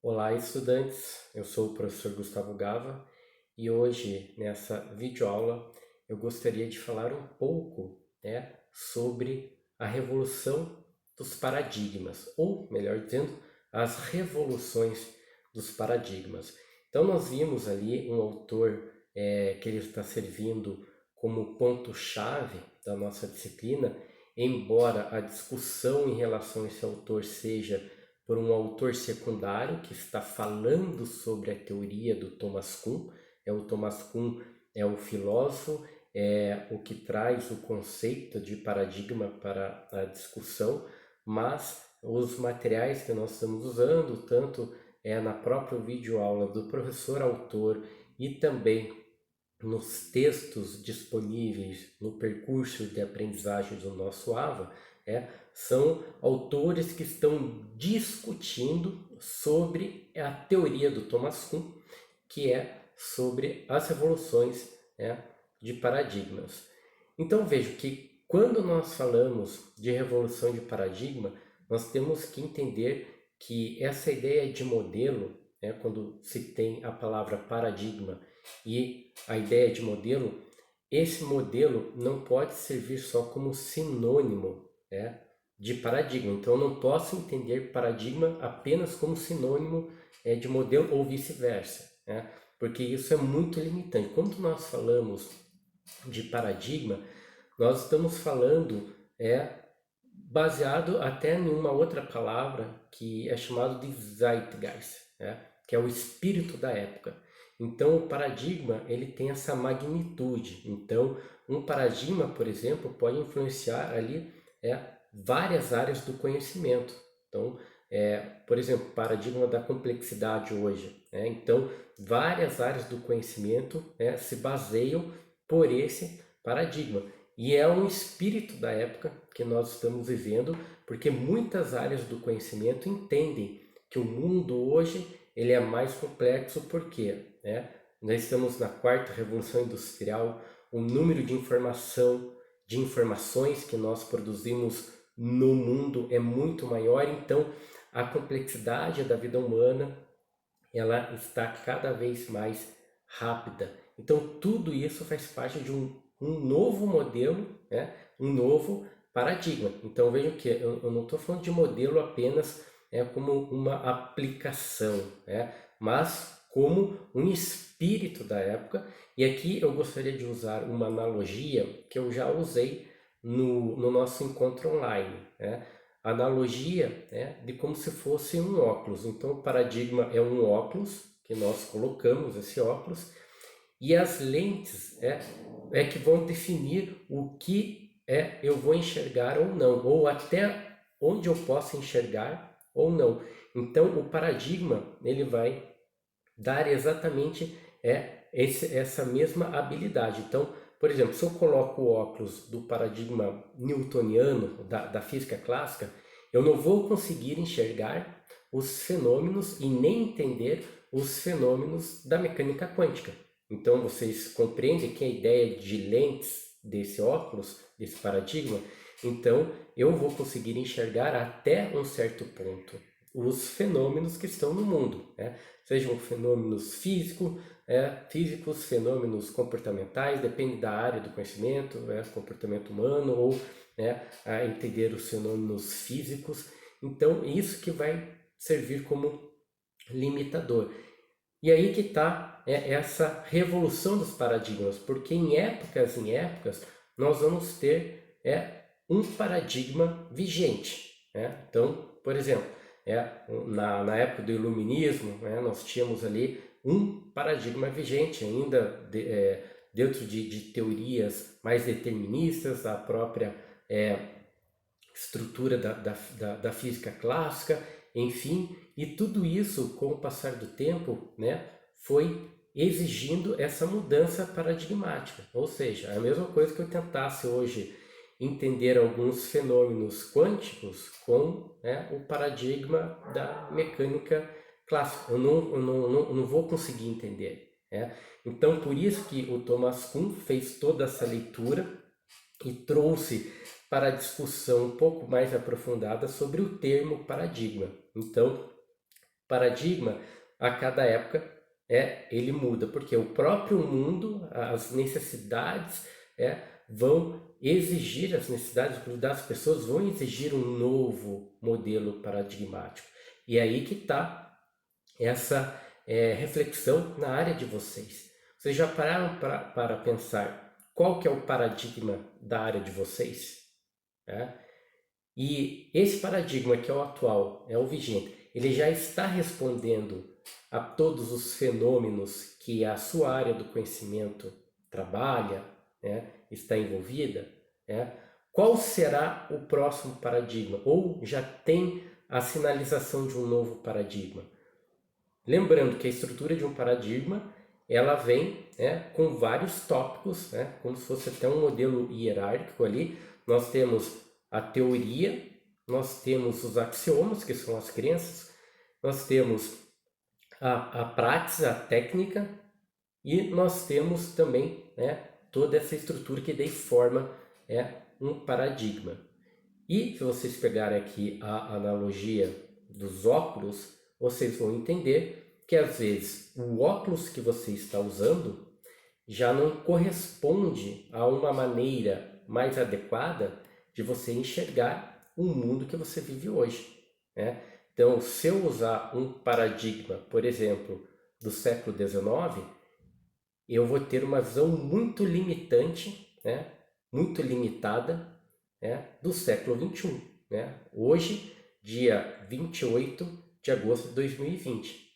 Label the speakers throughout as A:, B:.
A: Olá, estudantes! Eu sou o professor Gustavo Gava e hoje, nessa videoaula, eu gostaria de falar um pouco, sobre a revolução dos paradigmas, ou, melhor dizendo, as revoluções dos paradigmas. Então, nós vimos ali um autor que ele está servindo como ponto-chave da nossa disciplina, embora a discussão em relação a esse autor seja por um autor secundário que está falando sobre a teoria do Thomas Kuhn. O Thomas Kuhn é o filósofo, é o que traz o conceito de paradigma para a discussão, mas os materiais que nós estamos usando, tanto na própria videoaula do professor autor e também nos textos disponíveis no percurso de aprendizagem do nosso AVA, são autores que estão discutindo sobre a teoria do Thomas Kuhn, que é sobre as revoluções, de paradigmas. Então vejo que quando nós falamos de revolução de paradigma, nós temos que entender que essa ideia de modelo, quando se tem a palavra paradigma e a ideia de modelo, esse modelo não pode servir só como sinônimo, de paradigma. Então eu não posso entender paradigma apenas como sinônimo de modelo ou vice-versa, porque isso é muito limitante. Quando nós falamos de paradigma, nós estamos falando baseado até em uma outra palavra que é chamado de Zeitgeist, que é o espírito da época. Então o paradigma ele tem essa magnitude. Então um paradigma, por exemplo, pode influenciar ali várias áreas do conhecimento. Então, por exemplo, paradigma da complexidade hoje. Então várias áreas do conhecimento se baseiam por esse paradigma. E é um espírito da época que nós estamos vivendo, porque muitas áreas do conhecimento entendem que o mundo hoje ele é mais complexo, porque nós estamos na quarta revolução industrial, o número de informações que nós produzimos no mundo é muito maior, então a complexidade da vida humana ela está cada vez mais rápida. Então tudo isso faz parte de um novo modelo, um novo paradigma. Então vejam que eu não estou falando de modelo apenas como uma aplicação, mas como um espírito da época. E aqui eu gostaria de usar uma analogia que eu já usei no nosso encontro online. Analogia de como se fosse um óculos. Então o paradigma é um óculos que nós colocamos esse óculos e as lentes que vão definir o que eu vou enxergar ou não, ou até onde eu posso enxergar ou não. Então o paradigma ele vai dar exatamente essa mesma habilidade. Então, por exemplo, se eu coloco o óculos do paradigma newtoniano da física clássica, eu não vou conseguir enxergar os fenômenos e nem entender os fenômenos da mecânica quântica. Então vocês compreendem que a ideia de lentes desse óculos, desse paradigma, então eu vou conseguir enxergar até um certo ponto os fenômenos que estão no mundo, sejam fenômenos físicos, fenômenos comportamentais, depende da área do conhecimento, comportamento humano ou a entender os fenômenos físicos. Então isso que vai servir como limitador. E aí que está essa revolução dos paradigmas, porque em épocas, nós vamos ter um paradigma vigente. Então, por exemplo, na época do Iluminismo, nós tínhamos ali um paradigma vigente ainda dentro de teorias mais deterministas, a própria estrutura da física clássica, enfim, e tudo isso, com o passar do tempo, foi exigindo essa mudança paradigmática. Ou seja, é a mesma coisa que eu tentasse hoje entender alguns fenômenos quânticos com o paradigma da mecânica clássica. Eu não vou conseguir entender. Então, por isso que o Thomas Kuhn fez toda essa leitura e trouxe para a discussão um pouco mais aprofundada sobre o termo paradigma. Então, paradigma, a cada época ele muda, porque o próprio mundo, as necessidades vão exigir, as necessidades das pessoas vão exigir um novo modelo paradigmático. E é aí que está essa reflexão na área de vocês. Vocês já pararam para pensar qual que é o paradigma da área de vocês? E esse paradigma que é o atual, é o vigente, ele já está respondendo a todos os fenômenos que a sua área do conhecimento trabalha, está envolvida? Qual será o próximo paradigma? Ou já tem a sinalização de um novo paradigma? Lembrando que a estrutura de um paradigma, ela vem com vários tópicos, como se fosse até um modelo hierárquico ali. Nós temos a teoria, nós temos os axiomas, que são as crenças, nós temos a prática, a técnica, e nós temos também toda essa estrutura que daí forma um paradigma. E se vocês pegarem aqui a analogia dos óculos, vocês vão entender que às vezes o óculos que você está usando já não corresponde a uma maneira mais adequada de você enxergar o mundo que você vive hoje. Então, se eu usar um paradigma, por exemplo, do século XIX, eu vou ter uma visão muito limitante, muito limitada, do século XXI. Hoje, dia 28 de agosto de 2020.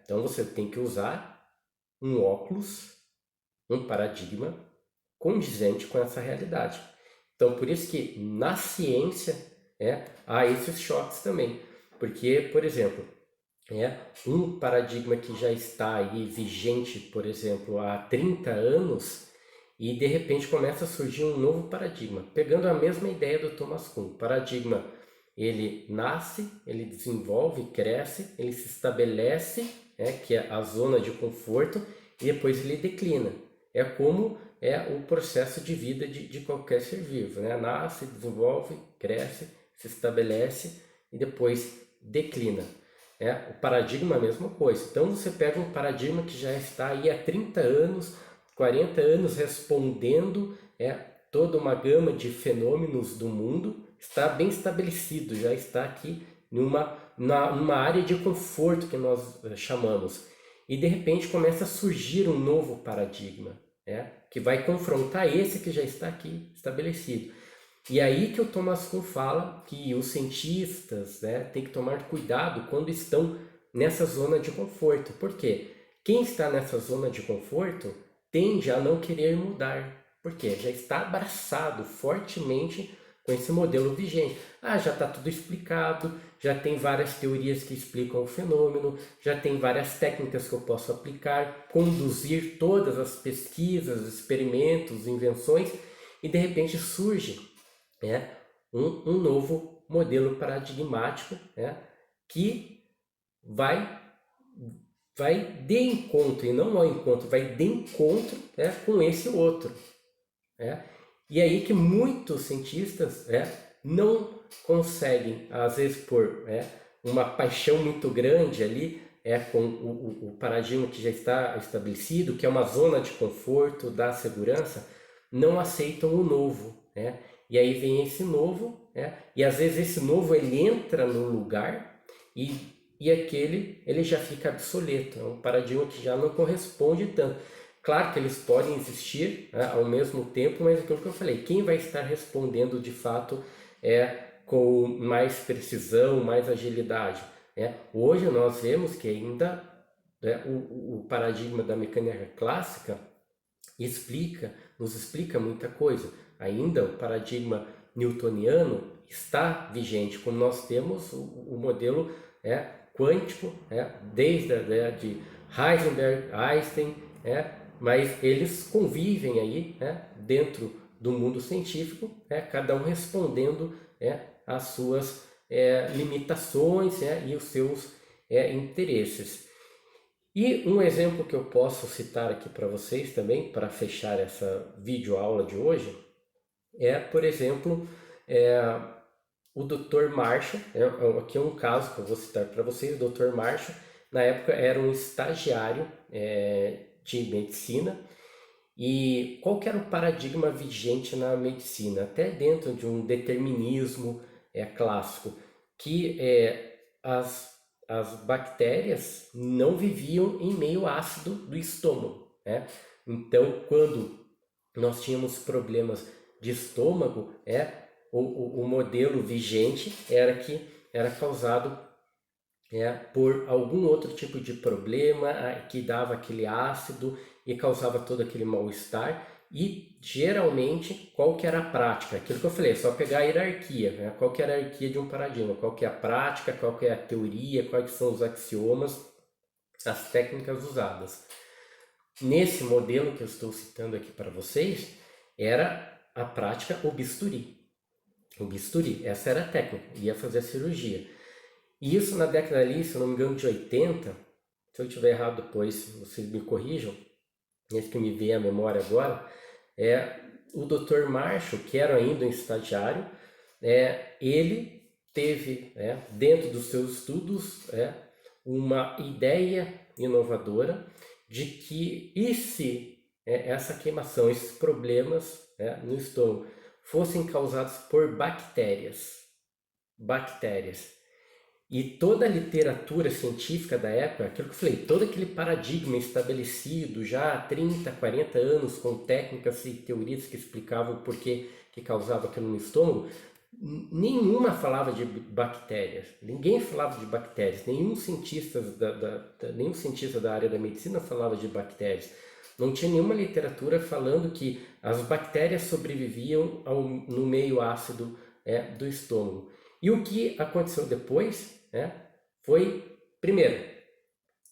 A: Então, você tem que usar um óculos, um paradigma condizente com essa realidade. Então, por isso que na ciência há esses choques também. Porque, por exemplo, um paradigma que já está aí vigente, por exemplo, há 30 anos, e de repente começa a surgir um novo paradigma, pegando a mesma ideia do Thomas Kuhn. O paradigma, ele nasce, ele desenvolve, cresce, ele se estabelece, que é a zona de conforto, e depois ele declina. É como o processo de vida de qualquer ser vivo. Nasce, desenvolve, cresce, se estabelece e depois declina. O paradigma é a mesma coisa. Então você pega um paradigma que já está aí há 30 anos, 40 anos respondendo toda uma gama de fenômenos do mundo, está bem estabelecido, já está aqui numa área de conforto que nós chamamos. E de repente começa a surgir um novo paradigma, que vai confrontar esse que já está aqui estabelecido. E aí que o Thomas Kuhn fala que os cientistas têm que tomar cuidado quando estão nessa zona de conforto. Por quê? Quem está nessa zona de conforto tende a não querer mudar. Por quê? Já está abraçado fortemente com esse modelo vigente. Já está tudo explicado, já tem várias teorias que explicam o fenômeno, já tem várias técnicas que eu posso aplicar, conduzir todas as pesquisas, experimentos, invenções, e de repente surge um novo modelo paradigmático que vai de encontro, e não ao encontro, vai de encontro com esse outro. E aí que muitos cientistas não conseguem, às vezes por uma paixão muito grande ali, com o paradigma que já está estabelecido, que é uma zona de conforto, da segurança, não aceitam o novo. E aí vem esse novo, e às vezes esse novo ele entra no lugar e aquele ele já fica obsoleto, é um paradigma que já não corresponde tanto. Claro que eles podem existir ao mesmo tempo, mas aquilo que eu falei, quem vai estar respondendo de fato com mais precisão, mais agilidade? Hoje nós vemos que ainda o paradigma da mecânica clássica nos explica muita coisa. Ainda o paradigma newtoniano está vigente, como nós temos o modelo quântico, desde de Heisenberg, Einstein, mas eles convivem aí dentro do mundo científico, cada um respondendo às suas limitações e os seus interesses. E um exemplo que eu posso citar aqui para vocês também, para fechar essa videoaula de hoje, por exemplo, o Dr. Marshall, aqui é um caso que eu vou citar para vocês. O Dr. Marshall, na época, era um estagiário de medicina. E qual que era o paradigma vigente na medicina? Até dentro de um determinismo clássico, que as bactérias não viviam em meio ácido do estômago, né? Então, quando nós tínhamos problemas de estômago, o modelo vigente era que era causado por algum outro tipo de problema que dava aquele ácido e causava todo aquele mal-estar. E geralmente, qual que era a prática? Aquilo que eu falei, é só pegar a hierarquia, né? Qual que é a hierarquia de um paradigma? Qual que é a prática? Qual que é a teoria? Quais são os axiomas? As técnicas usadas. Nesse modelo que eu estou citando aqui para vocês, era a prática, o bisturi. O bisturi, essa era a técnica, ia fazer a cirurgia. E isso na década ali, se eu não me engano, de 80, se eu estiver errado depois, vocês me corrijam, esse que me veio à memória agora, o Dr. Marshall, que era ainda um estagiário, ele teve, dentro dos seus estudos, uma ideia inovadora de que, e se essa queimação, esses problemas no estômago, fossem causados por bactérias. E toda a literatura científica da época, aquilo que eu falei, todo aquele paradigma estabelecido já há 30, 40 anos, com técnicas e teorias que explicavam o porquê que causava aquilo no estômago, nenhuma falava de bactérias, ninguém falava de bactérias, nenhum cientista da área da medicina falava de bactérias. Não tinha nenhuma literatura falando que as bactérias sobreviviam no meio ácido do estômago. E o que aconteceu depois foi, primeiro,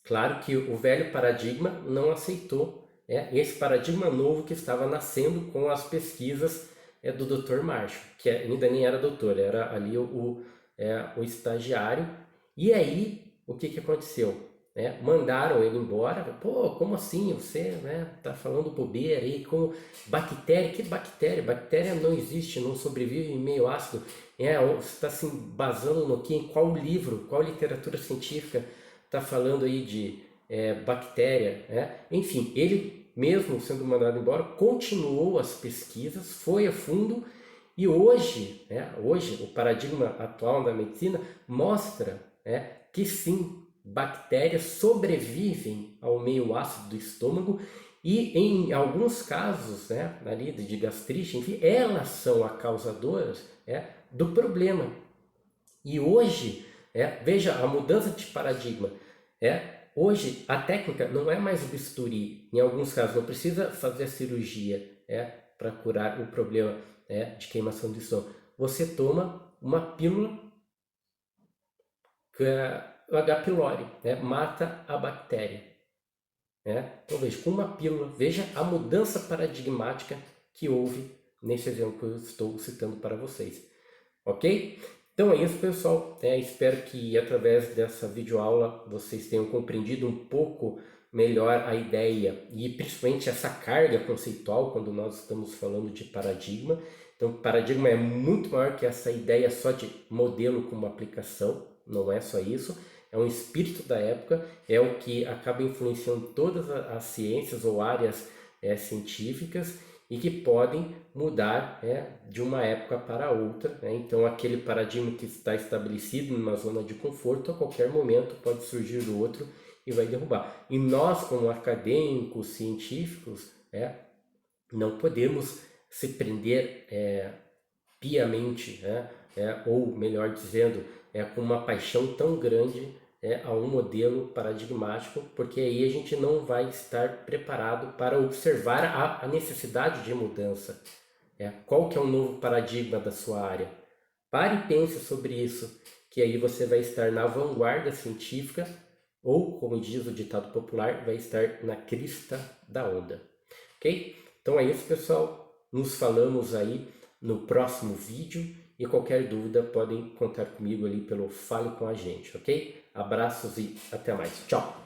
A: claro que o velho paradigma não aceitou esse paradigma novo que estava nascendo com as pesquisas do Dr. Marshall, que ainda nem era doutor, era ali o estagiário. E aí, o que aconteceu? Mandaram ele embora. Pô, como assim? Você tá falando bobeira aí com bactéria? Que bactéria? Bactéria não existe, não sobrevive em meio ácido. Você está se embasando no que? Em qual livro, qual literatura científica está falando aí de bactéria? Enfim, ele mesmo sendo mandado embora, continuou as pesquisas, foi a fundo. E hoje o paradigma atual da medicina mostra que sim, bactérias sobrevivem ao meio ácido do estômago e em alguns casos ali de gastrite, enfim, elas são as causadoras do problema. E hoje, veja a mudança de paradigma. Hoje a técnica não é mais o bisturi, em alguns casos não precisa fazer a cirurgia para curar o problema de queimação do estômago. Você toma uma pílula, que é o H. pylori, mata a bactéria. Então veja, com uma pílula, veja a mudança paradigmática que houve nesse exemplo que eu estou citando para vocês. Ok? Então é isso, pessoal. Espero que através dessa videoaula vocês tenham compreendido um pouco melhor a ideia e principalmente essa carga conceitual quando nós estamos falando de paradigma. Então, paradigma é muito maior que essa ideia só de modelo como aplicação, não é só isso. É um espírito da época, é o que acaba influenciando todas as ciências ou áreas científicas e que podem mudar de uma época para outra. Então, aquele paradigma que está estabelecido numa zona de conforto, a qualquer momento pode surgir outro e vai derrubar. E nós, como acadêmicos, científicos, não podemos se prender piamente, ou melhor dizendo, com uma paixão tão grande a um modelo paradigmático, porque aí a gente não vai estar preparado para observar a necessidade de mudança. Qual que é o novo paradigma da sua área? Pare e pense sobre isso, que aí você vai estar na vanguarda científica, ou, como diz o ditado popular, vai estar na crista da onda. Ok? Então é isso, pessoal. Nos falamos aí no próximo vídeo e qualquer dúvida podem contar comigo ali pelo Fale com a Gente, ok? Abraços e até mais. Tchau!